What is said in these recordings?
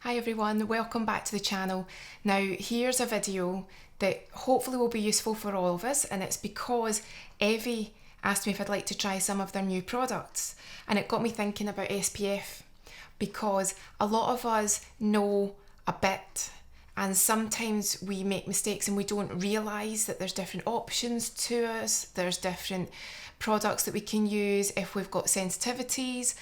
Hi everyone, welcome back to the channel. Now here's a video that hopefully will be useful for all of us, and it's because Evy asked me if I'd like to try some of their new products, and it got me thinking about SPF because a lot of us know a bit and sometimes we make mistakes and we don't realise that there's different options to us, there's different products that we can use if we've got sensitivities.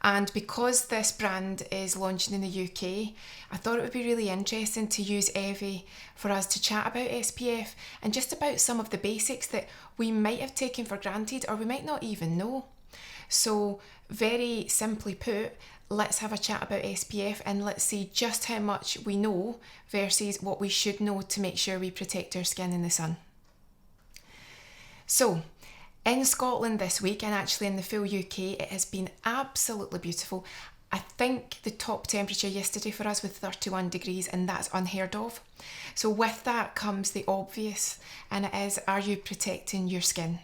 And because this brand is launching in the UK, I thought it would be really interesting to use Evy for us to chat about SPF and just about some of the basics that we might have taken for granted or we might not even know. So very simply put, let's have a chat about SPF and let's see just how much we know versus what we should know to make sure we protect our skin in the sun. So, in Scotland this week, and actually in the full UK, it has been absolutely beautiful. I think the top temperature yesterday for us was 31 degrees, and that's unheard of. So with that comes the obvious, and it is, are you protecting your skin?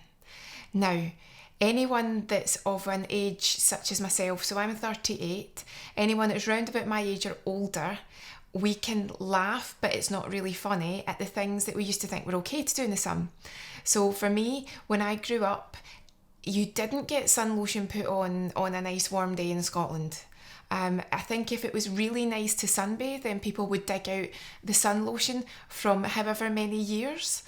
Now, anyone that's of an age such as myself, so I'm 38, anyone that's round about my age or older, we can laugh, but it's not really funny at the things that we used to think were okay to do in the sun. So for me, when I grew up, you didn't get sun lotion put on a nice warm day in Scotland. I think if it was really nice to sunbathe, then people would dig out the sun lotion from however many years.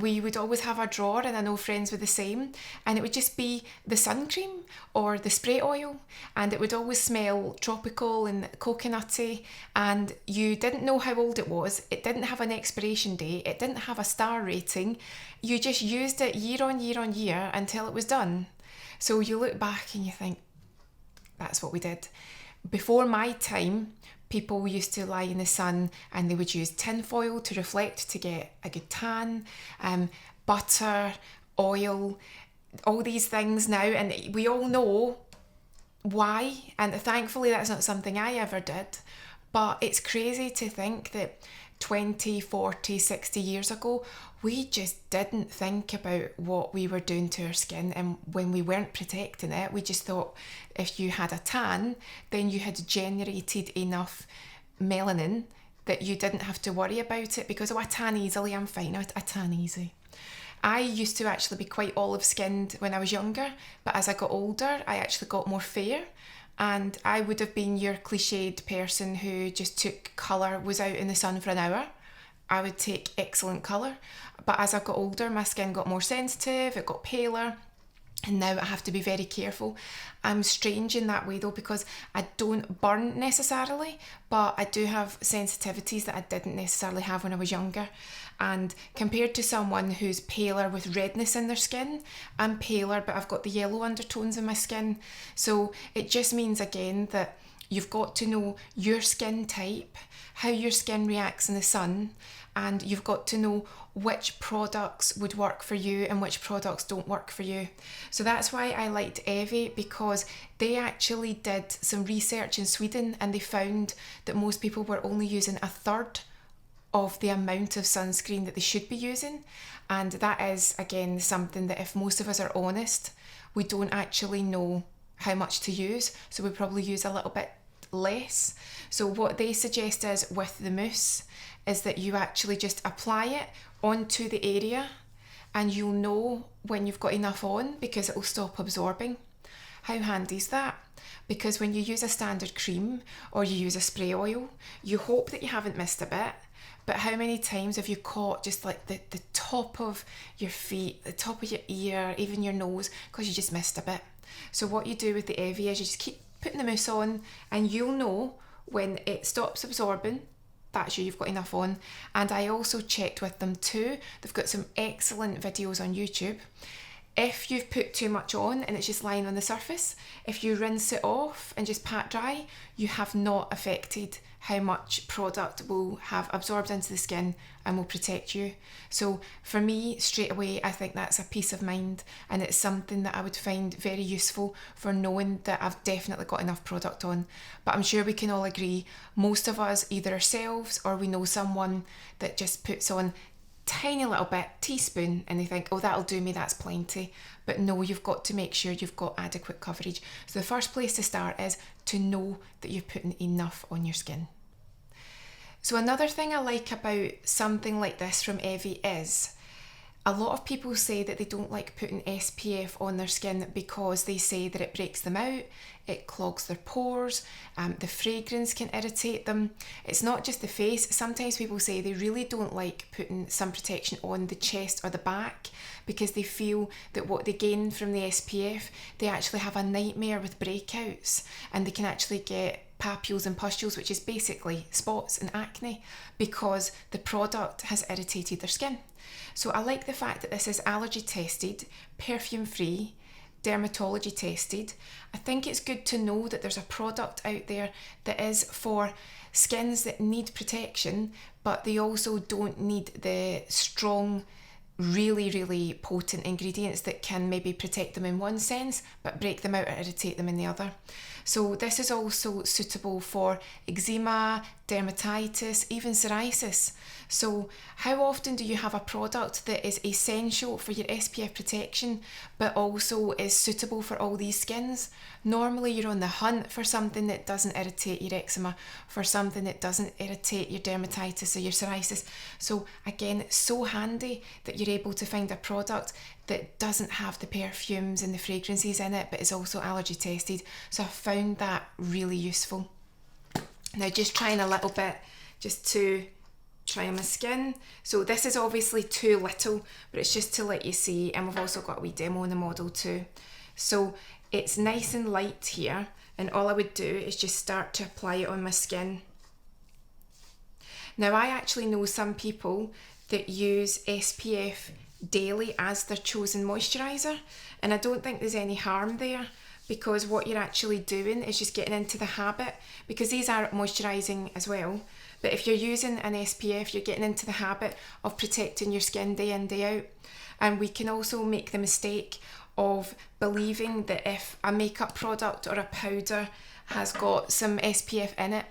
We would always have a drawer, and I know friends were the same, and it would just be the sun cream or the spray oil, and it would always smell tropical and coconutty, and you didn't know how old it was. It didn't have an expiration date. It didn't have a star rating. You just used it year on year on year until it was done. So you look back and you think, that's what we did. Before my time, people used to lie in the sun and they would use tin foil to reflect to get a good tan, butter, oil, all these things now, and we all know why, and thankfully that's not something I ever did, but it's crazy to think that 20, 40, 60 years ago, we just didn't think about what we were doing to our skin, and when we weren't protecting it, we just thought if you had a tan, then you had generated enough melanin that you didn't have to worry about it because, oh, I tan easily, I'm fine, I tan easy. I used to actually be quite olive skinned when I was younger, but as I got older, I actually got more fair. And I would have been your cliched person who just took colour, was out in the sun for an hour. I would take excellent colour. But as I got older, my skin got more sensitive, it got paler, and now I have to be very careful. I'm strange in that way though, because I don't burn necessarily, but I do have sensitivities that I didn't necessarily have when I was younger. And compared to someone who's paler with redness in their skin, I'm paler but I've got the yellow undertones in my skin. So it just means again that you've got to know your skin type, how your skin reacts in the sun, and you've got to know which products would work for you and which products don't work for you. So that's why I liked Evy, because they actually did some research in Sweden and they found that most people were only using a third of the amount of sunscreen that they should be using. And that is, again, something that if most of us are honest, we don't actually know how much to use. So we probably use a little bit less. So what they suggest is with the mousse is that you actually just apply it onto the area and you'll know when you've got enough on because it will stop absorbing. How handy is that? Because when you use a standard cream or you use a spray oil, you hope that you haven't missed a bit. But how many times have you caught just like the top of your feet, the top of your ear, even your nose, because you just missed a bit? So what you do with the Evy is you just keep putting the mousse on and you'll know when it stops absorbing, that's you've got enough on. And I also checked with them too. They've got some excellent videos on YouTube. If you've put too much on and it's just lying on the surface, if you rinse it off and just pat dry, you have not affected how much product will have absorbed into the skin and will protect you. So for me, straight away, I think that's a peace of mind, and it's something that I would find very useful for knowing that I've definitely got enough product on. But I'm sure we can all agree, most of us, either ourselves or we know someone that just puts on tiny little bit, teaspoon, and they think, oh, that'll do me, that's plenty. But no, you've got to make sure you've got adequate coverage. So the first place to start is to know that you're putting enough on your skin. So another thing I like about something like this from Evy is a lot of people say that they don't like putting SPF on their skin because they say that it breaks them out, it clogs their pores, the fragrance can irritate them. It's not just the face. Sometimes people say they really don't like putting sun protection on the chest or the back because they feel that what they gain from the SPF, they actually have a nightmare with breakouts, and they can actually get papules and pustules, which is basically spots and acne, because the product has irritated their skin. So I like the fact that this is allergy tested, perfume free, dermatology tested. I think it's good to know that there's a product out there that is for skins that need protection, but they also don't need the strong, really potent ingredients that can maybe protect them in one sense but break them out or irritate them in the other. So this is also suitable for eczema, dermatitis, even psoriasis. So how often do you have a product that is essential for your SPF protection but also is suitable for all these skins? Normally you're on the hunt for something that doesn't irritate your eczema, for something that doesn't irritate your dermatitis or your psoriasis. So again, it's so handy that you're able to find a product that doesn't have the perfumes and the fragrances in it but is also allergy tested. So I found that really useful. Now just trying a little bit just to try on my skin. So this is obviously too little, but it's just to let you see, and we've also got a wee demo on the model too. So it's nice and light here, and all I would do is just start to apply it on my skin. Now I actually know some people that use SPF daily as their chosen moisturiser, and I don't think there's any harm there, because what you're actually doing is just getting into the habit, because these are moisturising as well, but if you're using an SPF, you're getting into the habit of protecting your skin day in, day out. And we can also make the mistake of believing that if a makeup product or a powder has got some SPF in it,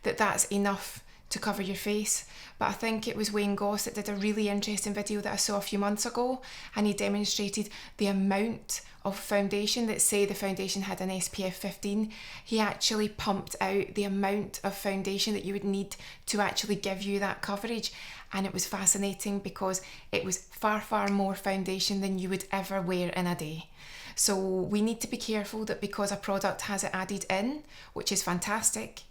that that's enough to cover your face. But I think it was Wayne Goss that did a really interesting video that I saw a few months ago, and he demonstrated the amount of foundation, that say the foundation had an SPF 15, he actually pumped out the amount of foundation that you would need to actually give you that coverage. And it was fascinating because it was far more foundation than you would ever wear in a day. So we need to be careful that because a product has it added in, which is fantastic,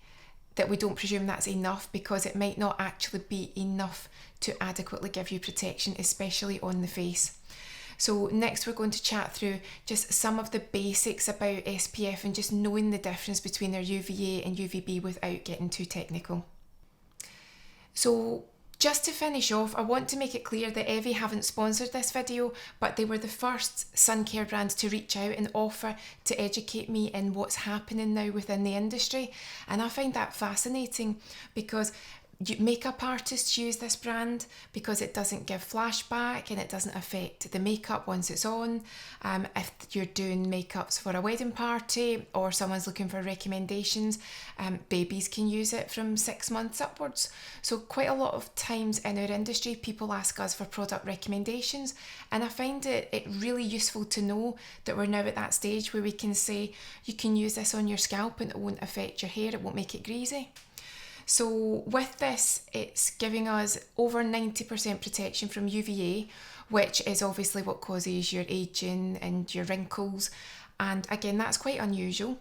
that we don't presume that's enough, because it might not actually be enough to adequately give you protection, especially on the face. So next we're going to chat through just some of the basics about SPF and just knowing the difference between their UVA and UVB without getting too technical. So just to finish off, I want to make it clear that Evy haven't sponsored this video, but they were the first sun care brand to reach out and offer to educate me in what's happening now within the industry. And I find that fascinating, because makeup artists use this brand because it doesn't give flashback and it doesn't affect the makeup once it's on. If you're doing makeups for a wedding party or someone's looking for recommendations, babies can use it from 6 months upwards. So quite a lot of times in our industry, people ask us for product recommendations, and I find it really useful to know that we're now at that stage where we can say you can use this on your scalp and it won't affect your hair, it won't make it greasy. So with this, it's giving us over 90% protection from UVA, which is obviously what causes your aging and your wrinkles. And again, that's quite unusual.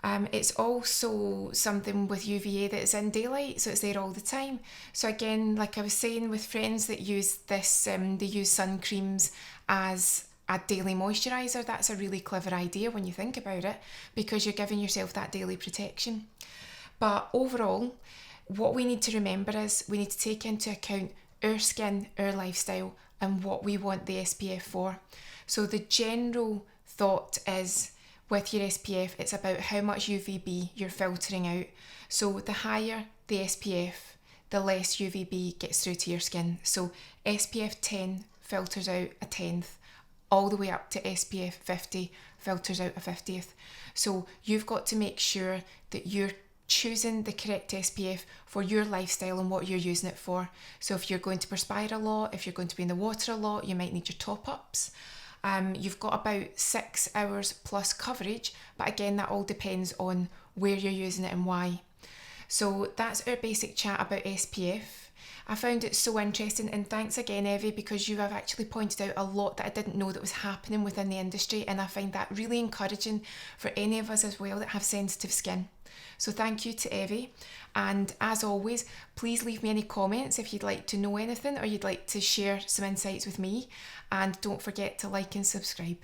It's also something with UVA that is in daylight, so it's there all the time. So again, like I was saying, with friends that use this, they use sun creams as a daily moisturiser. That's a really clever idea when you think about it, because you're giving yourself that daily protection. But overall, what we need to remember is we need to take into account our skin, our lifestyle, and what we want the SPF for. So the general thought is, with your SPF, it's about how much UVB you're filtering out. So the higher the SPF, the less UVB gets through to your skin. So SPF 10 filters out a 10th, all the way up to SPF 50 filters out a 50th. So you've got to make sure that you're choosing the correct SPF for your lifestyle and what you're using it for. So if you're going to perspire a lot, if you're going to be in the water a lot, you might need your top-ups. You've got about 6 hours plus coverage, but again, that all depends on where you're using it and why. So that's our basic chat about SPF. I found it so interesting, and thanks again, Evie, because you have actually pointed out a lot that I didn't know that was happening within the industry, and I find that really encouraging for any of us as well that have sensitive skin. So thank you to Evie, and as always, please leave me any comments if you'd like to know anything or you'd like to share some insights with me, and don't forget to like and subscribe.